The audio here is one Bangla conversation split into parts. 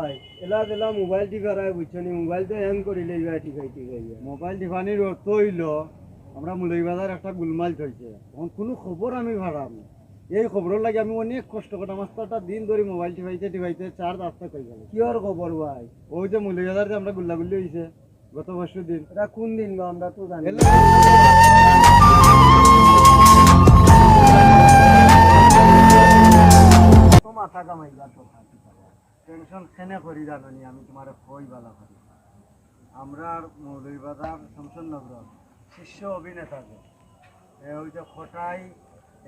ভাই এলা দিলা মোবাইল টিপারায় বুঝছো নি মোবাইল তো হ্যাং করিলে ঠিক মোবাইল টিপানির অর্থ হইল আমরা মুলইবাজার একটা গুলমাল চলছে এখন কোনো খবর আমি ভাড়াম এই খবরের লাগে আমি অনেক কষ্ট করে মাস্টারটা দিন ধরে মোবাইল টিপাইতে চার্জ আসতে কই গেল কি আর খবর ভাই ওই যে মুলইবাজার যে আমরা গুল্লাগুল্লি হয়েছে গত বছর দিন এটা কোন দিন বা আমরা তো জানি মাথা কামাইবা তো টেনশন খেনে করি জানি আমি তোমার কই বালা করি আমরা মৌলভীবাজার শমশননগর শীর্ষ অভিনেতা ওই যে খটাই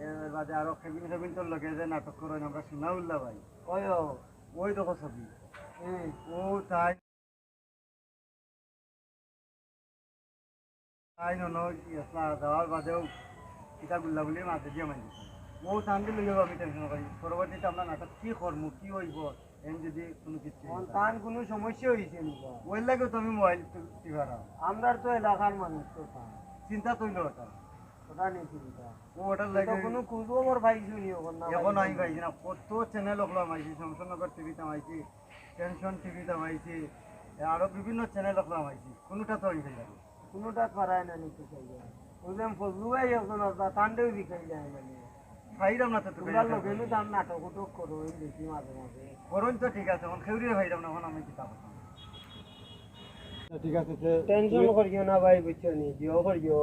এর বাদে আরো কেবিন তোর লগে যে নাটক করেন আমরা সোনাউল্লাহ ভাই ওই দেখো ছবি ও তাই তাই যাওয়ার বাদেও কিতা গুল্লাগুলির মাঝে দিয়ে মাই দিচ্ছি ও টানতে লইব আমি টেনশন করি পরবর্তীতে আমরা নাটক কি করবো কি হইব এন যদি কোনো কিছু তান কোনো সমস্যা হয়েছে ওই লাগে তুমি মোবাইল টিপারা আমরা তো এলাকার মানুষ তো চিন্তা তৈল ওটা ওটা নেই চিন্তা ও ওটার লাগে কোনো খুঁজবো মোর ভাই শুনি এখন আমি পাইছি না কত চ্যানেল ওগুলো মাইছি শমশননগর টিভিতে মাইছি টেনশন টিভিতে মাইছি আরো বিভিন্ন চ্যানেল ওগুলো মাইছি কোনোটা তো হয়ে যাবে কোনোটা পারায় না নিতে চাই বুঝলাম ফজলু ভাই এখন তান্ডেও বিকাই যায় মানে ভাইরাম না তো তোমরা লোকেনু দাম নাটক উটক করো এই দেখি মাঝে মাঝে করুন তো ঠিক আছে এখন খেউরিয়ে ভাইরাম না এখন আমি কি তাপ ঠিক আছে টেনশন করিও না ভাই বুঝছো নি জিও করিও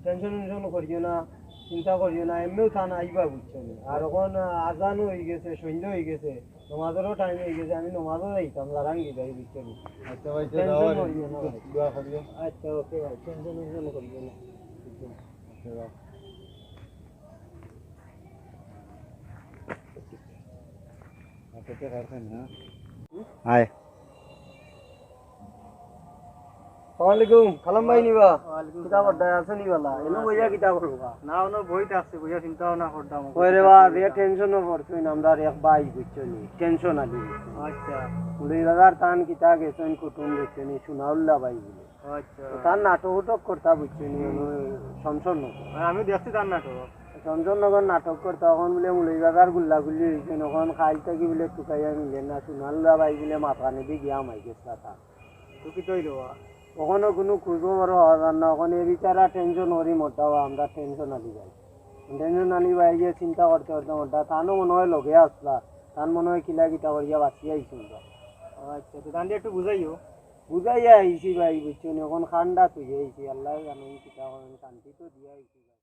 টেনশন করিও না চিন্তা করিও না এমনিও তা না আইবা বুঝছো নি আর এখন আজানও হয়ে গেছে সন্ধ্যা হয়ে গেছে নমাজেরও টাইম হয়ে গেছে আমি নমাজও যাইতাম লারাঙ্গি যাই বুঝছো নি আচ্ছা ভাই টেনশন করিও না দোয়া করিও আচ্ছা ওকে ভাই টেনশন করিও না আচ্ছা হাই ওয়ালাইকুম সালাম ভাই নিবা কিতাব অর্ডার আছে নি বালা এনো বইয়া কিতাব করবা না ওনো বইতে আছে বইয়া চিন্তা না করতাম ওরে বা রে টেনশন ন করছই না আমরা এক ভাই বুঝছনি টেনশন আলি আচ্ছা মুলি দাদার তান কিতা গেছেন কুটুম বুঝছনি সুনাউল্লাহ ভাই বলে আচ্ছা তার নাটক করতা বুঝছনি ওনো শমশন আমি দেখছি তার নাটক শমশননগর নাটক করতে তখন বলে মুলিবাজার গুল্লাগুল্লি হয়েছে তখন খাইল থেকে বলে টুকাইয়া মিলে না সুনাল্লা ভাই বলে মাথা নেবে গিয়া মাই গেছিল তা টুকি তৈল ওখানে কোনো খুঁজবো বড় হওয়ার না ওখানে বিচারা টেনশন করি মোটাও আমরা টেনশন আলি যাই টেনশন আলি ভাই গিয়ে চিন্তা করতে মোটা তানও মনে হয় লগে আসলা তার মনে হয় কিলা কিতা করিয়া বাঁচিয়ে আইসুন আচ্ছা তো তান একটু বুঝাইয়া আইসি ভাই বুঝছো এখন খান্ডা তুই আইসি আল্লাহ জানেন কিতা করেন শান্তি তো দিয়ে আইসি